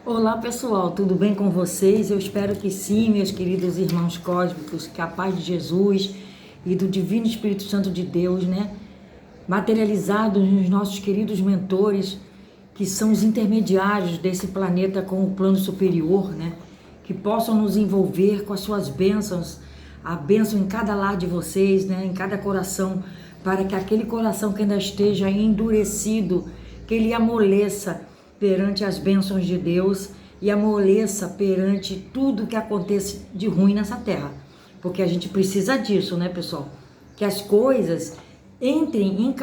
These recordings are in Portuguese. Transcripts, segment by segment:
Olá pessoal, tudo bem com vocês? Eu espero que sim, meus queridos irmãos cósmicos, que a paz de Jesus e do Divino Espírito Santo de Deus, materializados nos nossos queridos mentores, que são os intermediários desse planeta com o plano superior, que possam nos envolver com as suas bênçãos, a bênção em cada lar de vocês, em cada coração, para que aquele coração que ainda esteja endurecido, que ele amoleça perante as bênçãos de Deus e amoleça perante tudo que acontece de ruim nessa terra. Porque a gente precisa disso, pessoal? Que as coisas entrem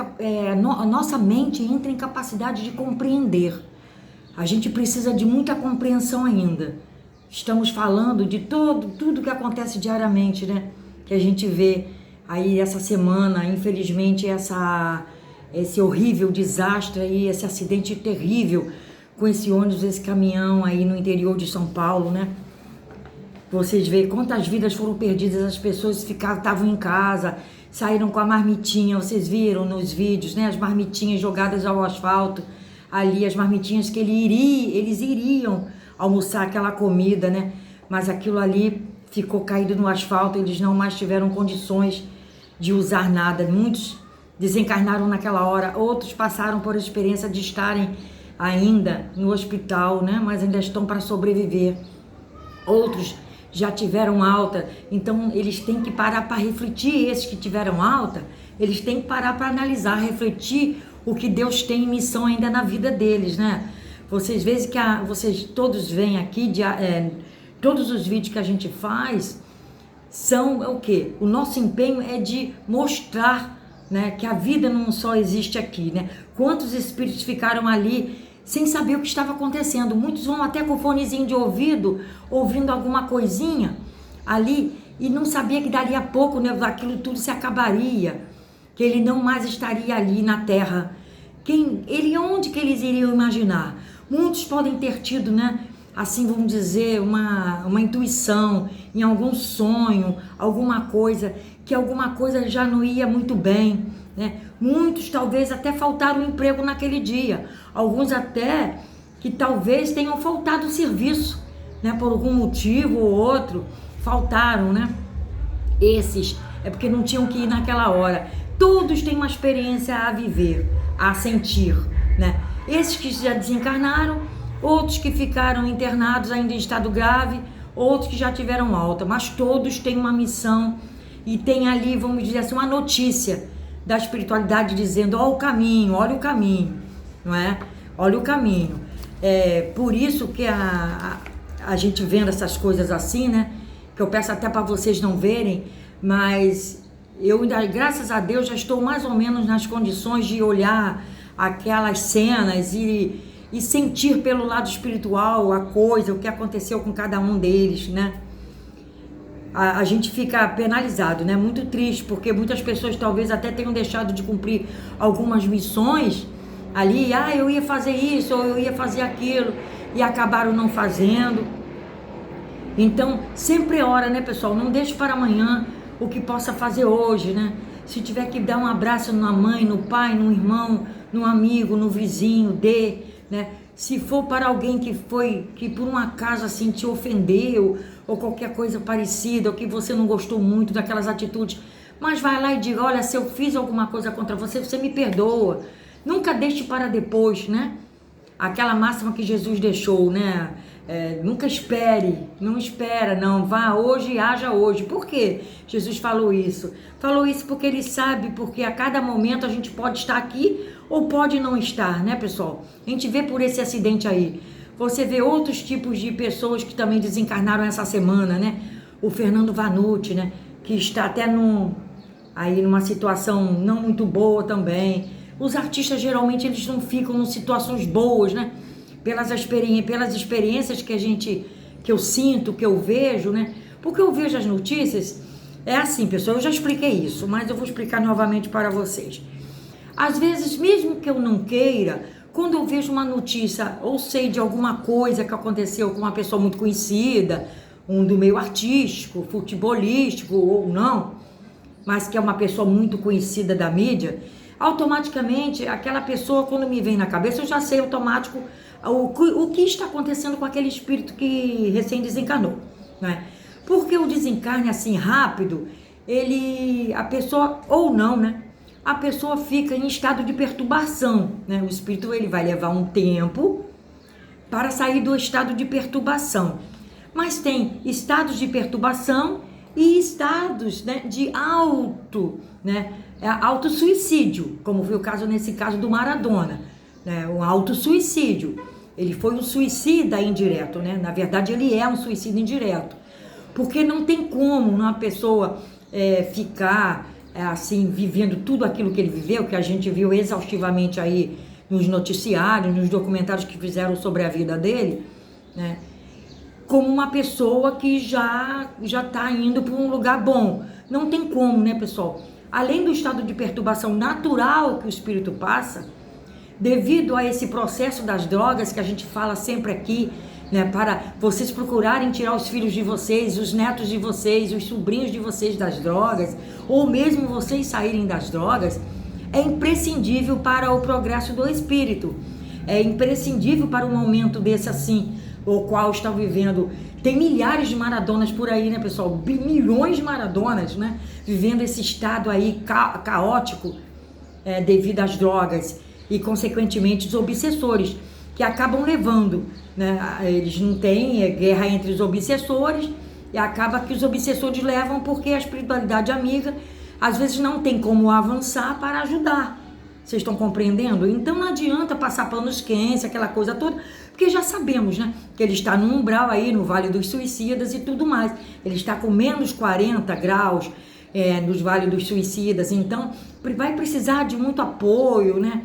a nossa mente entre em capacidade de compreender. A gente precisa de muita compreensão ainda. Estamos falando de tudo que acontece diariamente, que a gente vê aí essa semana, infelizmente, esse horrível desastre aí, esse acidente terrível com esse ônibus, esse caminhão aí no interior de São Paulo, Vocês veem quantas vidas foram perdidas, as pessoas estavam em casa, saíram com a marmitinha, vocês viram nos vídeos, as marmitinhas jogadas ao asfalto, ali as marmitinhas que eles iriam almoçar aquela comida, mas aquilo ali ficou caído no asfalto, eles não mais tiveram condições de usar nada, muitos desencarnaram naquela hora, outros passaram por a experiência de estarem ainda no hospital, mas ainda estão para sobreviver. Outros já tiveram alta, então eles têm que parar para refletir. Esses que tiveram alta, eles têm que parar para analisar, refletir o que Deus tem em missão ainda na vida deles, Vocês veem que vocês todos vêm aqui, todos os vídeos que a gente faz são o quê? O nosso empenho é de mostrar, que a vida não só existe aqui, Quantos espíritos ficaram ali sem saber o que estava acontecendo? Muitos vão até com fonezinho de ouvido, ouvindo alguma coisinha ali, e não sabia que dali a pouco, aquilo tudo se acabaria, que ele não mais estaria ali na Terra. Onde que eles iriam imaginar? Muitos podem ter tido, assim vamos dizer, uma intuição, em algum sonho, alguma coisa, que alguma coisa já não ia muito bem, Muitos talvez até faltaram emprego naquele dia, alguns até que talvez tenham faltado serviço, por algum motivo ou outro, faltaram, Esses é porque não tinham que ir naquela hora. Todos têm uma experiência a viver, a sentir, Esses que já desencarnaram, outros que ficaram internados ainda em estado grave, outros que já tiveram alta, mas todos têm uma missão e tem ali, vamos dizer assim, uma notícia da espiritualidade dizendo: olha o caminho, não é? Olha o caminho. É por isso que a gente vendo essas coisas assim, que eu peço até para vocês não verem, mas eu ainda, graças a Deus, já estou mais ou menos nas condições de olhar aquelas cenas e sentir pelo lado espiritual a coisa, o que aconteceu com cada um deles, A gente fica penalizado, muito triste, porque muitas pessoas talvez até tenham deixado de cumprir algumas missões ali, eu ia fazer isso, ou eu ia fazer aquilo, e acabaram não fazendo. Então, sempre ora, pessoal, não deixe para amanhã o que possa fazer hoje, Se tiver que dar um abraço na mãe, no pai, no irmão, no amigo, no vizinho, dê, Se for para alguém que por um acaso assim te ofendeu, ou qualquer coisa parecida, ou que você não gostou muito daquelas atitudes, mas vai lá e diga: olha, se eu fiz alguma coisa contra você, você me perdoa. Nunca deixe para depois, Aquela máxima que Jesus deixou, nunca espere, não espera, não, vá hoje e haja hoje. Por que Jesus falou isso? Falou isso porque ele sabe, porque a cada momento a gente pode estar aqui ou pode não estar, pessoal? A gente vê por esse acidente aí. Você vê outros tipos de pessoas que também desencarnaram essa semana, O Fernando Vanucci, que está até aí numa situação não muito boa também. Os artistas geralmente eles não ficam em situações boas, Pelas experiências que eu sinto, que eu vejo, Porque eu vejo as notícias, é assim, pessoal, eu já expliquei isso, mas eu vou explicar novamente para vocês. Às vezes, mesmo que eu não queira, quando eu vejo uma notícia ou sei de alguma coisa que aconteceu com uma pessoa muito conhecida, um do meio artístico, futebolístico ou não, mas que é uma pessoa muito conhecida da mídia, automaticamente aquela pessoa, quando me vem na cabeça, eu já sei o que está acontecendo com aquele espírito que recém desencarnou, né? Porque o desencarne assim rápido, a pessoa, ou não, né? A pessoa fica em estado de perturbação, né? O espírito ele vai levar um tempo para sair do estado de perturbação. Mas tem estados de perturbação e estados, né, de autossuicídio, como foi o caso nesse caso do Maradona, né? O autossuicídio. Ele foi um suicida indireto, né? Na verdade, ele é um suicida indireto. Porque não tem como uma pessoa ficar assim, vivendo tudo aquilo que ele viveu, que a gente viu exaustivamente aí nos noticiários, nos documentários que fizeram sobre a vida dele, né? Como uma pessoa que já está indo para um lugar bom. Não tem como, né, pessoal? Além do estado de perturbação natural que o espírito passa, devido a esse processo das drogas que a gente fala sempre aqui, né, para vocês procurarem tirar os filhos de vocês, os netos de vocês, os sobrinhos de vocês das drogas, ou mesmo vocês saírem das drogas, é imprescindível para o progresso do espírito. É imprescindível para um momento desse assim, o qual estão vivendo. Tem milhares de Maradonas por aí, né, pessoal? Milhões de Maradonas, né? Vivendo esse estado aí caótico devido às drogas e, consequentemente, os obsessores, que acabam levando, né? Eles não têm guerra entre os obsessores e acaba que os obsessores levam porque a espiritualidade amiga, às vezes, não tem como avançar para ajudar. Vocês estão compreendendo? Então não adianta passar panos quentes, aquela coisa toda, porque já sabemos, né? Que ele está no umbral aí, no Vale dos Suicidas e tudo mais. Ele está com menos 40 graus nos Vale dos Suicidas, então vai precisar de muito apoio, né?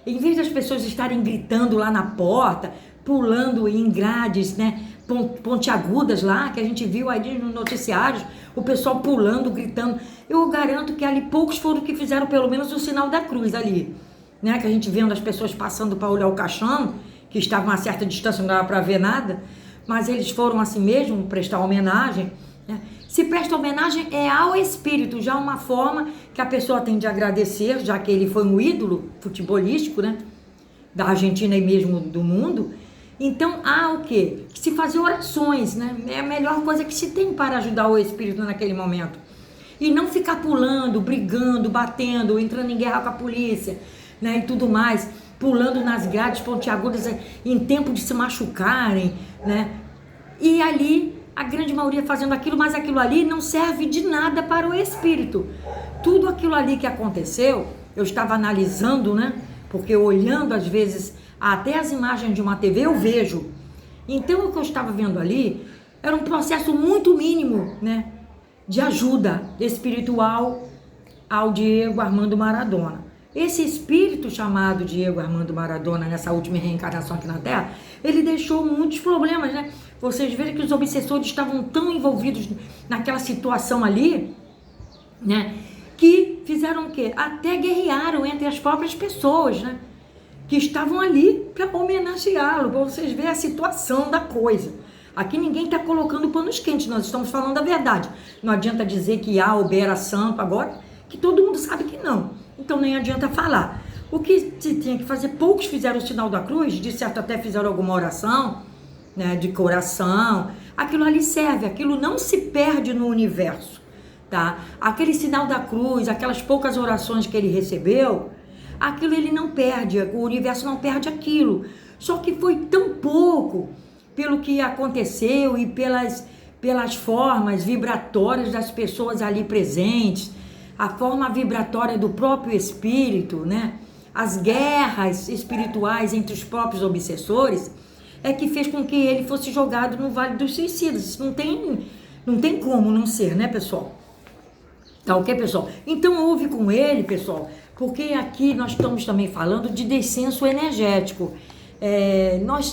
Em vez das pessoas estarem gritando lá na porta, pulando em grades, né? Pontiagudas lá, que a gente viu aí nos noticiários, o pessoal pulando, gritando. Eu garanto que ali poucos foram que fizeram pelo menos o sinal da cruz ali, né? Que a gente vendo as pessoas passando para olhar o caixão, que estavam a certa distância, não dava para ver nada, mas eles foram assim mesmo prestar homenagem, né? Se presta homenagem ao espírito, já uma forma que a pessoa tem de agradecer, já que ele foi um ídolo futebolístico, né? Da Argentina e mesmo do mundo. Então há o quê? Que se fazer orações, né? É a melhor coisa que se tem para ajudar o espírito naquele momento. E não ficar pulando, brigando, batendo, entrando em guerra com a polícia, né? E tudo mais, pulando nas grades pontiagudas em tempo de se machucarem, né? E ali, a grande maioria fazendo aquilo, mas aquilo ali não serve de nada para o espírito. Tudo aquilo ali que aconteceu, eu estava analisando, né? Porque olhando às vezes até as imagens de uma TV eu vejo. Então o que eu estava vendo ali era um processo muito mínimo, né, de ajuda espiritual ao Diego Armando Maradona. Esse espírito chamado Diego Armando Maradona, nessa última reencarnação aqui na Terra, ele deixou muitos problemas, né? Vocês verem que os obsessores estavam tão envolvidos naquela situação ali, né, que fizeram o quê? Até guerrearam entre as próprias pessoas, né, que estavam ali para homenageá-lo, para vocês verem a situação da coisa. Aqui ninguém está colocando panos quentes, nós estamos falando a verdade. Não adianta dizer que A ou B era santo agora, que todo mundo sabe que não. Então nem adianta falar. O que se tinha que fazer, poucos fizeram o sinal da cruz, de certo até fizeram alguma oração, né, de coração. Aquilo ali serve, aquilo não se perde no universo, tá? Aquele sinal da cruz, aquelas poucas orações que ele recebeu, aquilo ele não perde, o universo não perde aquilo. Só que foi tão pouco pelo que aconteceu e pelas formas vibratórias das pessoas ali presentes, a forma vibratória do próprio espírito, né? As guerras espirituais entre os próprios obsessores, é que fez com que ele fosse jogado no Vale dos Suicidas. Isso não tem como não ser, né, pessoal? Tá ok, pessoal? Então houve com ele, pessoal, porque aqui nós estamos também falando de descenso energético.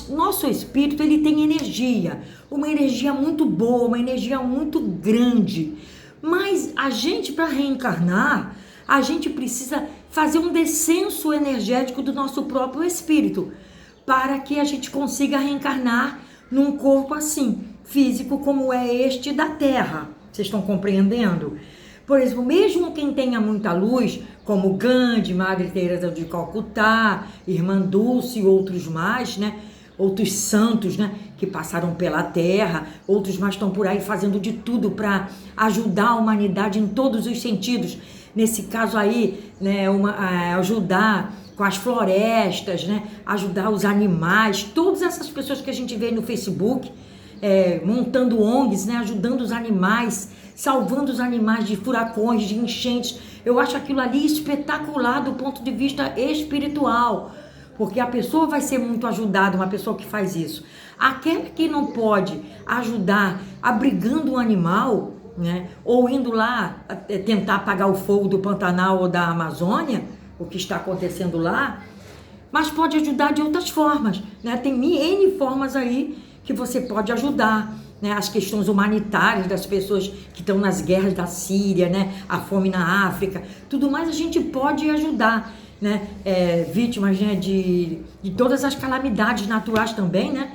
Nosso espírito, ele tem energia, uma energia muito boa, uma energia muito grande, mas a gente, para reencarnar, a gente precisa fazer um descenso energético do nosso próprio espírito, para que a gente consiga reencarnar num corpo assim, físico como é este da Terra. Vocês estão compreendendo? Por exemplo, mesmo quem tenha muita luz, como Gandhi, Madre Teresa de Calcutá, Irmã Dulce e outros mais, né? outros santos, né, que passaram pela terra, outros mais estão por aí fazendo de tudo para ajudar a humanidade em todos os sentidos. Nesse caso aí, né, ajudar com as florestas, né, ajudar os animais, todas essas pessoas que a gente vê no Facebook, montando ONGs, né, ajudando os animais, salvando os animais de furacões, de enchentes. Eu acho aquilo ali espetacular do ponto de vista espiritual, porque a pessoa vai ser muito ajudada, uma pessoa que faz isso. Aquela que não pode ajudar abrigando um animal, né, ou indo lá tentar apagar o fogo do Pantanal ou da Amazônia, o que está acontecendo lá, mas pode ajudar de outras formas, né? Tem N formas aí que você pode ajudar, né? As questões humanitárias das pessoas que estão nas guerras da Síria, né? A fome na África, tudo mais a gente pode ajudar, né? Vítimas, né? de todas as calamidades naturais também, né?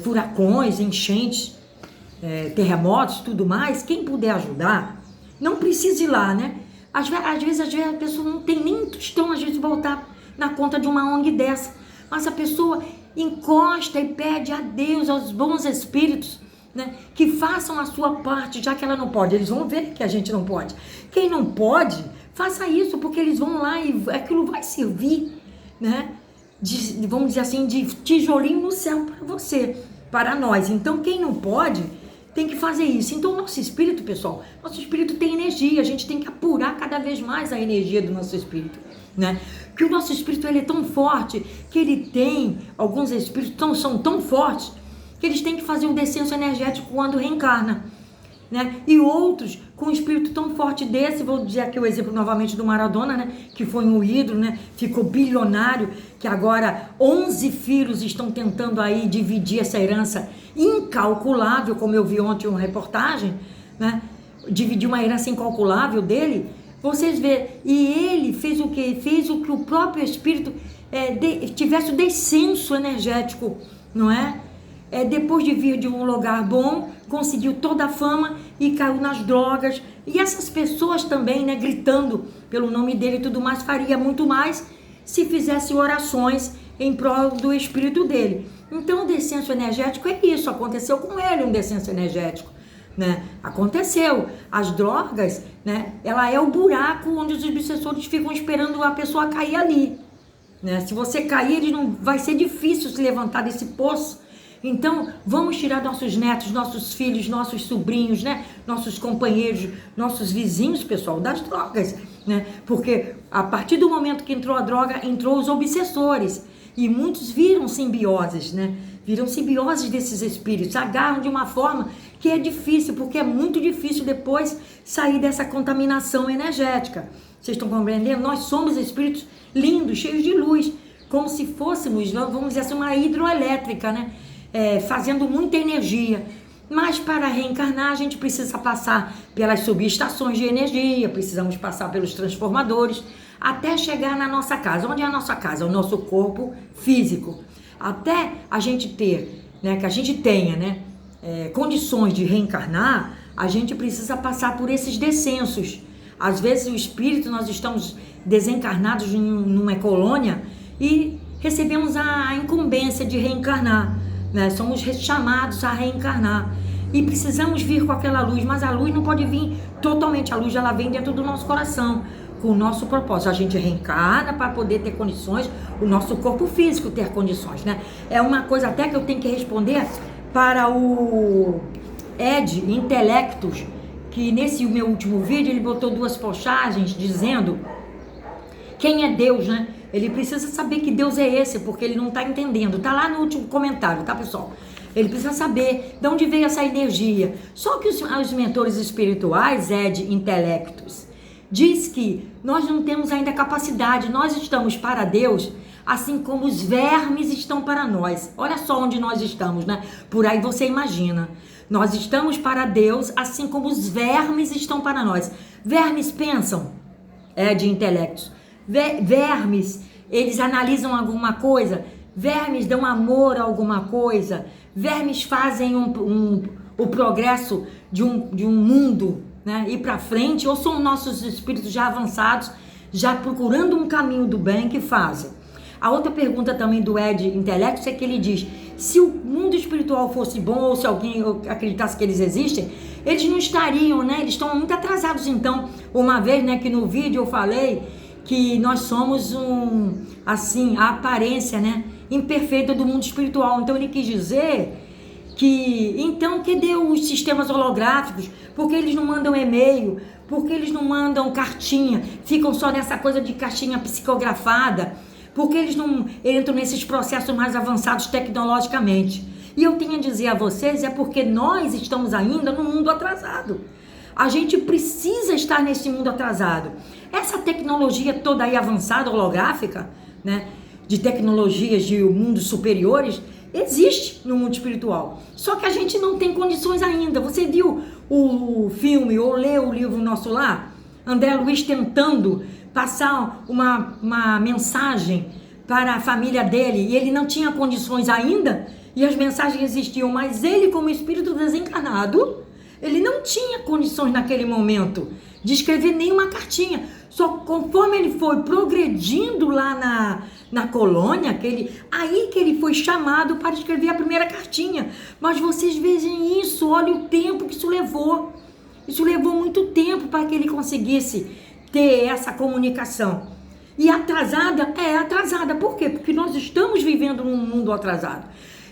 Furacões, enchentes, terremotos, tudo mais. Quem puder ajudar, não precisa ir lá, né? Às vezes a pessoa não tem nem tostão, às vezes, voltar na conta de uma ONG dessa. Mas a pessoa encosta e pede a Deus, aos bons espíritos, né, que façam a sua parte, já que ela não pode. Eles vão ver que a gente não pode. Quem não pode, faça isso, porque eles vão lá e aquilo vai servir, né, vamos dizer assim, de tijolinho no céu para você, para nós. Então, quem não pode, tem que fazer isso. Então, o nosso espírito, pessoal, nosso espírito tem energia, a gente tem que apurar cada vez mais a energia do nosso espírito, né? Porque o nosso espírito, ele é tão forte, que ele tem, alguns espíritos são tão fortes, que eles têm que fazer um descenso energético quando reencarna, né? E outros, com um espírito tão forte desse, vou dizer aqui o exemplo novamente do Maradona, né? Que foi um ídolo, né? Ficou bilionário, que agora 11 filhos estão tentando aí dividir essa herança incalculável, como eu vi ontem uma reportagem, né? Dividir uma herança incalculável dele. Vocês vê, e ele fez o quê? Fez o que o próprio espírito tivesse o descenso energético, não é? Depois de vir de um lugar bom, conseguiu toda a fama e caiu nas drogas. E essas pessoas também, né, gritando pelo nome dele e tudo mais, faria muito mais se fizesse orações em prol do espírito dele. Então o descenso energético é isso, aconteceu com ele um descenso energético, né? Aconteceu. As drogas, né, ela é o buraco onde os obsessores ficam esperando a pessoa cair ali, né? Se você cair, ele não vai ser difícil se levantar desse poço. Então, vamos tirar nossos netos, nossos filhos, nossos sobrinhos, né? Nossos companheiros, nossos vizinhos, pessoal, das drogas, né? Porque a partir do momento que entrou a droga, entrou os obsessores. E muitos viram simbioses, né? Viram simbioses desses espíritos, agarram de uma forma que é difícil, porque é muito difícil depois sair dessa contaminação energética. Vocês estão compreendendo? Nós somos espíritos lindos, cheios de luz, como se fôssemos, vamos dizer assim, uma hidroelétrica, né? Fazendo muita energia. Mas para reencarnar a gente precisa passar pelas subestações de energia, precisamos passar pelos transformadores, até chegar na nossa casa. Onde é a nossa casa? O nosso corpo físico. Até a gente ter, né, que a gente tenha, né, condições de reencarnar, a gente precisa passar por esses descensos. Às vezes o espírito, nós estamos desencarnados numa colônia e recebemos a incumbência de reencarnar, né? Somos chamados a reencarnar e precisamos vir com aquela luz, mas a luz não pode vir totalmente, a luz ela vem dentro do nosso coração, com o nosso propósito. A gente reencarna para poder ter condições, o nosso corpo físico ter condições, né? É uma coisa até que eu tenho que responder para o Ed Intelectus, que nesse meu último vídeo ele botou 2 postagens dizendo quem é Deus, né? Ele precisa saber que Deus é esse, porque ele não está entendendo. Está lá no último comentário, tá, pessoal? Ele precisa saber de onde veio essa energia. Só que os mentores espirituais, Ed Intelectus, diz que nós não temos ainda capacidade. Nós estamos para Deus, assim como os vermes estão para nós. Olha só onde nós estamos, né? Por aí você imagina. Nós estamos para Deus, assim como os vermes estão para nós. Vermes pensam, Ed Intelectus. Vermes, eles analisam alguma coisa, vermes dão amor a alguma coisa, vermes fazem o progresso de um mundo, né, ir para frente, ou são nossos espíritos já avançados, já procurando um caminho do bem que fazem. A outra pergunta também do Ed Intelectus é que ele diz: se o mundo espiritual fosse bom, ou se alguém acreditasse que eles existem, eles não estariam, né? Eles estão muito atrasados. Então, uma vez, né, que no vídeo eu falei que nós somos a aparência, né, imperfeita do mundo espiritual. Então ele quis dizer que, então, cadê os sistemas holográficos? Porque eles não mandam e-mail? Porque eles não mandam cartinha? Ficam só nessa coisa de caixinha psicografada? Porque eles não entram nesses processos mais avançados tecnologicamente? E eu tenho a dizer a vocês, é porque nós estamos ainda no mundo atrasado. A gente precisa estar nesse mundo atrasado. Essa tecnologia toda aí avançada, holográfica, né, de tecnologias de mundos superiores, existe no mundo espiritual. Só que a gente não tem condições ainda. Você viu o filme ou leu o livro nosso lá? André Luiz tentando passar uma mensagem para a família dele e ele não tinha condições ainda e as mensagens existiam, mas ele, como espírito desencarnado, ele não tinha condições naquele momento de escrever nenhuma cartinha. Só conforme ele foi progredindo lá na colônia, aí que ele foi chamado para escrever a primeira cartinha. Mas vocês vejam isso, olha o tempo que isso levou. Isso levou muito tempo para que ele conseguisse ter essa comunicação. E atrasada? É atrasada. Por quê? Porque nós estamos vivendo num mundo atrasado.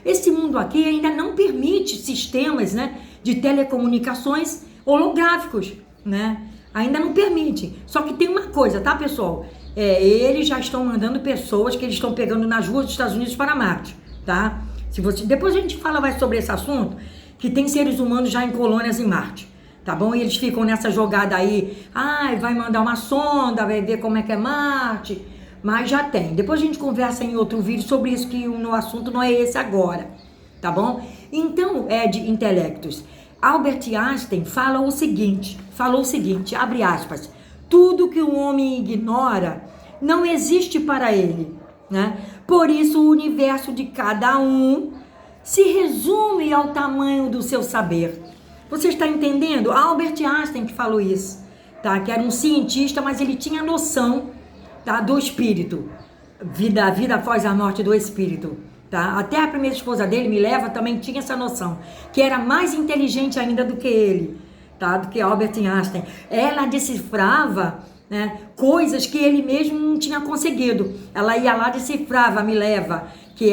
Esse mundo aqui ainda não permite sistemas, né, de telecomunicações holográficos, né? Ainda não permite. Só que tem uma coisa, tá, pessoal? Eles já estão mandando pessoas que eles estão pegando nas ruas dos Estados Unidos para Marte, tá? Depois a gente fala mais sobre esse assunto, que tem seres humanos já em colônias em Marte, tá bom? E eles ficam nessa jogada aí, vai mandar uma sonda, vai ver como é que é Marte, mas já tem. Depois a gente conversa em outro vídeo sobre isso, que o assunto não é esse agora, tá bom? Então, Ed Intelectus, Albert Einstein falou o seguinte, abre aspas, tudo que o homem ignora não existe para ele, né? Por isso o universo de cada um se resume ao tamanho do seu saber. Você está entendendo? Albert Einstein que falou isso, tá? Que era um cientista, mas ele tinha noção, tá, do espírito, vida após a morte do espírito. Tá? Até a primeira esposa dele, Mileva, também tinha essa noção, que era mais inteligente ainda do que ele, tá? Do que Albert Einstein. Ela decifrava, né, coisas que ele mesmo não tinha conseguido. Ela ia lá, decifrava a Mileva, que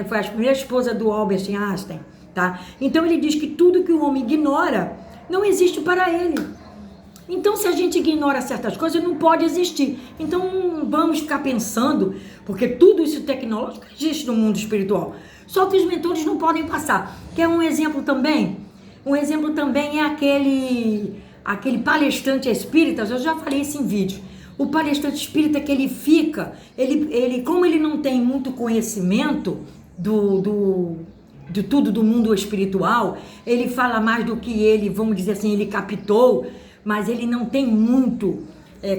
foi a primeira esposa do Albert Einstein. Tá? Então ele diz que tudo que o homem ignora não existe para ele. Então, se a gente ignora certas coisas, não pode existir. Então, vamos ficar pensando, porque tudo isso tecnológico existe no mundo espiritual. Só que os mentores não podem passar. Quer um exemplo também? Um exemplo também é aquele palestrante espírita, eu já falei isso em vídeo. O palestrante espírita que ele fica, como ele não tem muito conhecimento de tudo do mundo espiritual, ele fala mais do que ele, vamos dizer assim, ele captou, mas ele não tem muito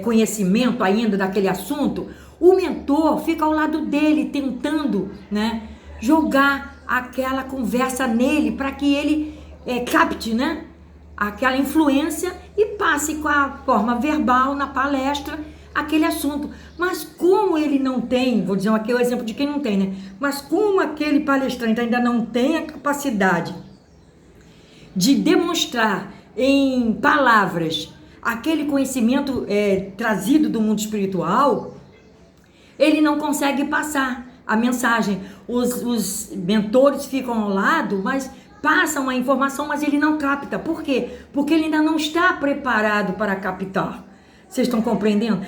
conhecimento ainda daquele assunto. O mentor fica ao lado dele, tentando, né, jogar aquela conversa nele, para que ele capte, né, aquela influência e passe com a forma verbal na palestra aquele assunto. Mas como ele não tem, vou dizer aqui o exemplo de quem não tem, né? Mas como aquele palestrante ainda não tem a capacidade de demonstrar em palavras aquele conhecimento trazido do mundo espiritual, ele não consegue passar a mensagem. Os mentores ficam ao lado, mas passam a informação, mas ele não capta. Por quê? Porque ele ainda não está preparado para captar. Vocês estão compreendendo?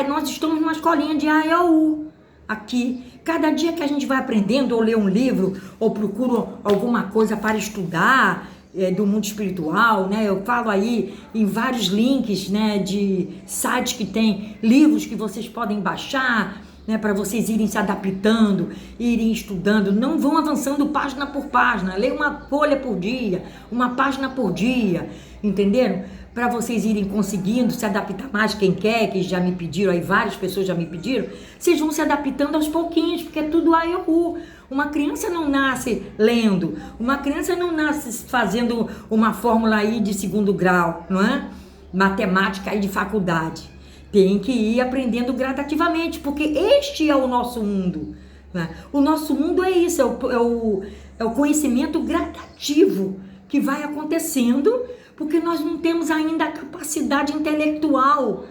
Nós estamos numa escolinha de A e U aqui. Cada dia que a gente vai aprendendo, ou lê um livro, ou procura alguma coisa para estudar do mundo espiritual, né? Eu falo aí em vários links, né, de sites que tem livros que vocês podem baixar, né, para vocês irem se adaptando, irem estudando. Não vão avançando página por página, leia uma folha por dia, uma página por dia, entenderam? Para vocês irem conseguindo se adaptar mais, quem quer, que já me pediram, aí várias pessoas já me pediram, vocês vão se adaptando aos pouquinhos, porque é tudo A e U. Uma criança não nasce lendo, uma criança não nasce fazendo uma fórmula aí de segundo grau, não é? Matemática aí de faculdade. tem que ir aprendendo gradativamente, porque este é o nosso mundo, né? O nosso mundo é isso, é o conhecimento gradativo que vai acontecendo, porque nós não temos ainda a capacidade intelectual,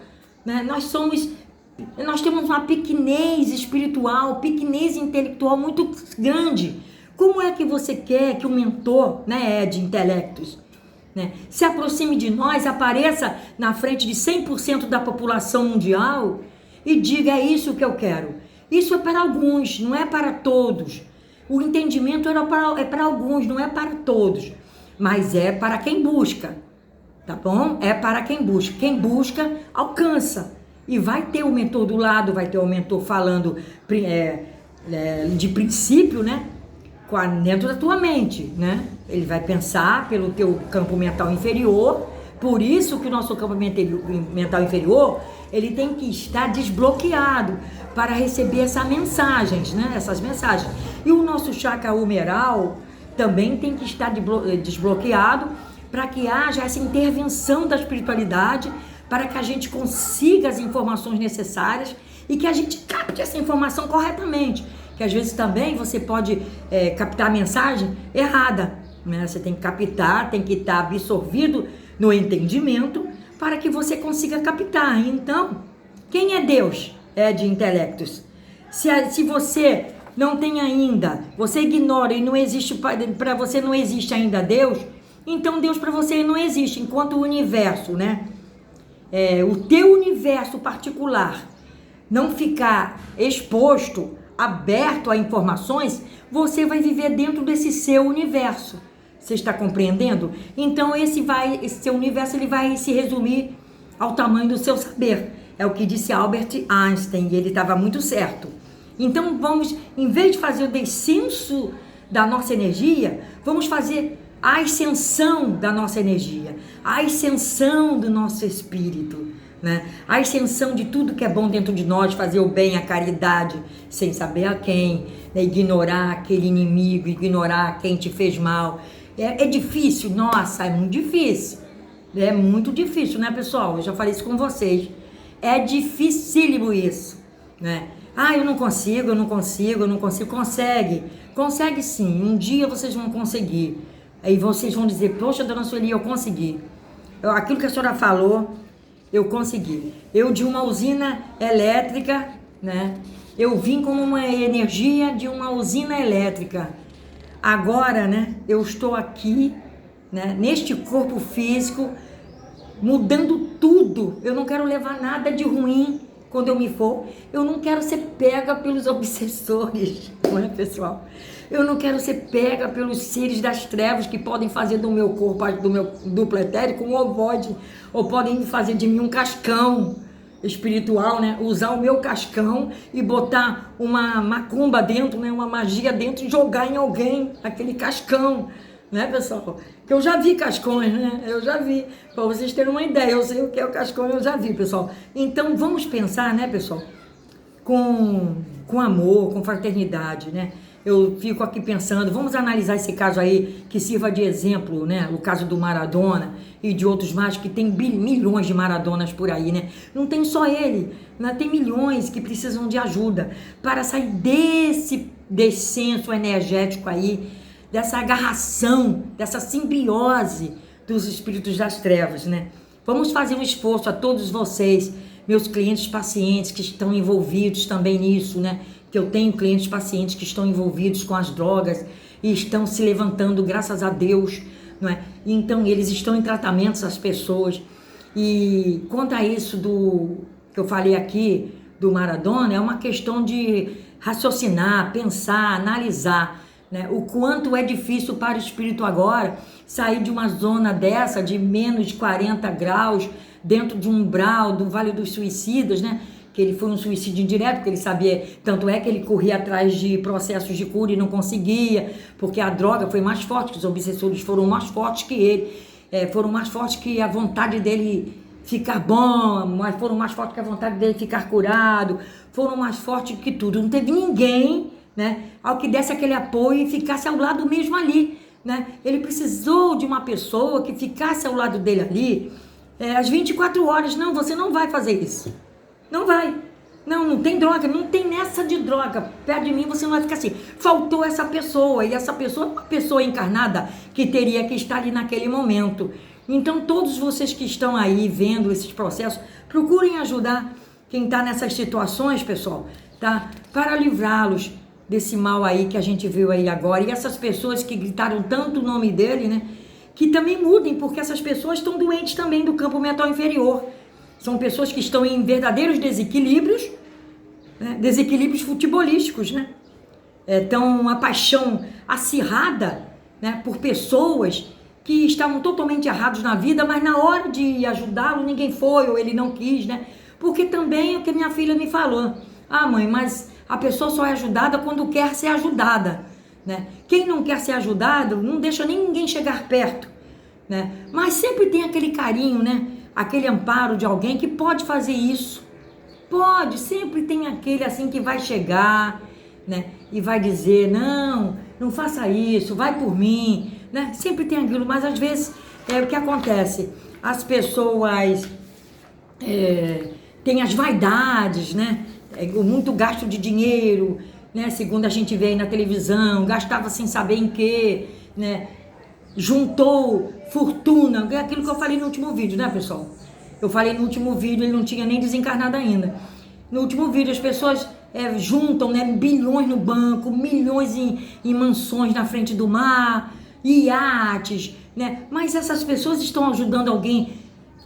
né? Nós temos uma pequenez espiritual, pequenez intelectual muito grande. Como é que você quer que o mentor, né, de intelectos, né, se aproxime de nós, apareça na frente de 100% da população mundial e diga: é isso que eu quero? Isso é para alguns, não é para todos. O entendimento é para alguns, não é para todos, mas é para quem busca, tá bom? É para quem busca. Quem busca, alcança. E vai ter o mentor do lado, vai ter o mentor falando de princípio, né? Dentro da tua mente, né? Ele vai pensar pelo teu campo mental inferior. Por isso que o nosso campo mental inferior, ele tem que estar desbloqueado para receber essas mensagens, né? Essas mensagens. E o nosso chakra humeral também tem que estar desbloqueado para que haja essa intervenção da espiritualidade, para que a gente consiga as informações necessárias e que a gente capte essa informação corretamente. Que às vezes também você pode captar a mensagem errada, né? Você tem que captar, tem que estar absorvido no entendimento para que você consiga captar. Então, quem é Deus? É de intelectos. Se você não tem ainda, você ignora e não existe, para você não existe ainda Deus, então Deus para você não existe. Enquanto o universo, né? O teu universo particular não ficar exposto, aberto a informações, você vai viver dentro desse seu universo. Você está compreendendo? Então esse seu universo ele vai se resumir ao tamanho do seu saber. É o que disse Albert Einstein, e ele estava muito certo. Então vamos, em vez de fazer o descenso da nossa energia, vamos fazer a ascensão da nossa energia, a ascensão do nosso espírito, né? A ascensão de tudo que é bom dentro de nós, fazer o bem, a caridade, sem saber a quem, né? Ignorar aquele inimigo, ignorar quem te fez mal. É difícil? Nossa, é muito difícil. É muito difícil, né, pessoal? Eu já falei isso com vocês. É dificílimo isso, né? Eu não consigo. Consegue sim, um dia vocês vão conseguir. Aí vocês vão dizer: poxa, dona Sueli, eu consegui. Aquilo que a senhora falou, eu consegui. Eu, de uma usina elétrica, né? Eu vim com uma energia de uma usina elétrica. Agora, né? Eu estou aqui, né? Neste corpo físico, mudando tudo. Eu não quero levar nada de ruim quando eu me for. Eu não quero ser pega pelos obsessores, não é, pessoal? Eu não quero ser pega pelos seres das trevas que podem fazer do meu corpo, do meu duplo etérico, um ovoide, ou podem fazer de mim um cascão espiritual, né? Usar o meu cascão e botar uma macumba dentro, né? Uma magia dentro e jogar em alguém aquele cascão, né, pessoal? Que eu já vi cascões, né? Eu já vi. Para vocês terem uma ideia, eu sei o que é o cascão, eu já vi, pessoal. Então vamos pensar, né, pessoal? Com amor, com fraternidade, né? Eu fico aqui pensando, vamos analisar esse caso aí, que sirva de exemplo, né? O caso do Maradona e de outros mais, que tem milhões de Maradonas por aí, né? Não tem só ele, né? Tem milhões que precisam de ajuda para sair desse descenso energético aí, dessa agarração, dessa simbiose dos espíritos das trevas, né? Vamos fazer um esforço a todos vocês, meus clientes pacientes que estão envolvidos também nisso, né? Que eu tenho clientes pacientes que estão envolvidos com as drogas e estão se levantando, graças a Deus, não é? Então, eles estão em tratamento, essas pessoas. E quanto a isso que eu falei aqui, do Maradona, é uma questão de raciocinar, pensar, analisar, né? O quanto é difícil para o espírito agora sair de uma zona dessa, de menos de 40 graus, dentro de um umbral do Vale dos Suicidas, né? Que ele foi um suicídio indireto, porque ele sabia, tanto é que ele corria atrás de processos de cura e não conseguia, porque a droga foi mais forte, que os obsessores foram mais fortes que ele, foram mais fortes que a vontade dele ficar bom, mas foram mais fortes que a vontade dele ficar curado, foram mais fortes que tudo. Não teve ninguém, né, ao que desse aquele apoio e ficasse ao lado mesmo ali, né? Ele precisou de uma pessoa que ficasse ao lado dele ali, às 24 horas. Não, você não vai fazer isso. Não vai. Não tem droga, não tem nessa de droga. Perto de mim você não vai ficar assim. Faltou essa pessoa, e essa pessoa é uma pessoa encarnada que teria que estar ali naquele momento. Então todos vocês que estão aí vendo esses processos, procurem ajudar quem está nessas situações, pessoal, tá? Para livrá-los desse mal aí que a gente viu aí agora. E essas pessoas que gritaram tanto o nome dele, né? Que também mudem, porque essas pessoas estão doentes também do campo mental inferior. São pessoas que estão em verdadeiros desequilíbrios, né? Desequilíbrios futebolísticos, né? Tão uma paixão acirrada, né? Por pessoas que estavam totalmente errados na vida, mas na hora de ajudá-lo ninguém foi, ou ele não quis, né? Porque também é o que minha filha me falou. Ah, mãe, mas a pessoa só é ajudada quando quer ser ajudada, né? Quem não quer ser ajudado não deixa nem ninguém chegar perto, né? Mas sempre tem aquele carinho, né? Aquele amparo de alguém que pode fazer isso. Pode, sempre tem aquele assim que vai chegar, né? E vai dizer, não faça isso, vai por mim, né? Sempre tem aquilo, mas às vezes o que acontece? As pessoas têm as vaidades, né? Muito gasto de dinheiro, né? Segundo a gente vê aí na televisão, gastava sem saber em quê, né? Juntou fortuna, é aquilo que eu falei no último vídeo, né, pessoal? Eu falei no último vídeo, ele não tinha nem desencarnado ainda. No último vídeo, as pessoas juntam, né, bilhões no banco, milhões em mansões na frente do mar, iates, né? Mas essas pessoas estão ajudando alguém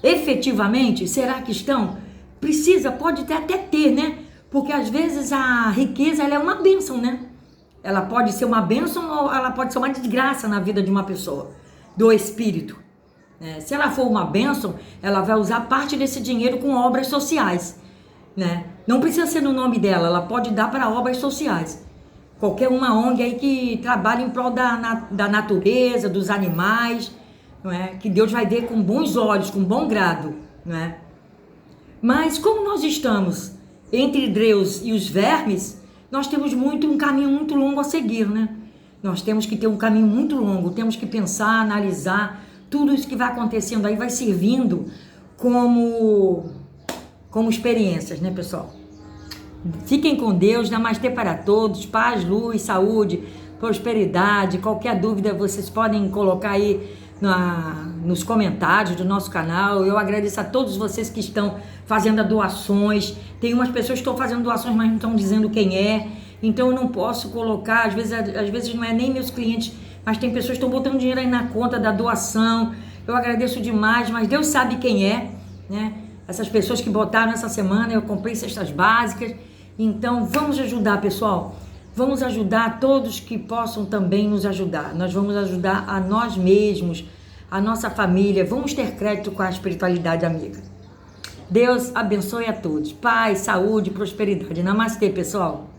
efetivamente? Será que estão? Pode até ter, né? Porque às vezes a riqueza ela é uma bênção, né? Ela pode ser uma bênção ou ela pode ser uma desgraça na vida de uma pessoa, do espírito. Se ela for uma bênção, ela vai usar parte desse dinheiro com obras sociais, né? Não precisa ser no nome dela, ela pode dar para obras sociais. Qualquer uma ONG aí que trabalhe em prol da natureza, dos animais, não é? Que Deus vai ver com bons olhos, com bom grado, não é? Mas como nós estamos entre Deus e os vermes, nós temos um caminho muito longo a seguir, né? Nós temos que ter um caminho muito longo, temos que pensar, analisar, tudo isso que vai acontecendo aí vai servindo como experiências, né, pessoal? Fiquem com Deus, namastê para todos, paz, luz, saúde, prosperidade. Qualquer dúvida vocês podem colocar aí nos comentários do nosso canal. Eu agradeço a todos vocês que estão fazendo doações. Tem umas pessoas que estão fazendo doações, mas não estão dizendo quem é. Então eu não posso colocar, às vezes não é nem meus clientes, mas tem pessoas que estão botando dinheiro aí na conta da doação. Eu agradeço demais, mas Deus sabe quem é, né? Essas pessoas que botaram essa semana, eu comprei cestas básicas. Então vamos ajudar, pessoal. Vamos ajudar todos que possam também nos ajudar. Nós vamos ajudar a nós mesmos, a nossa família. Vamos ter crédito com a espiritualidade amiga. Deus abençoe a todos. Paz, saúde, prosperidade. Namastê, pessoal.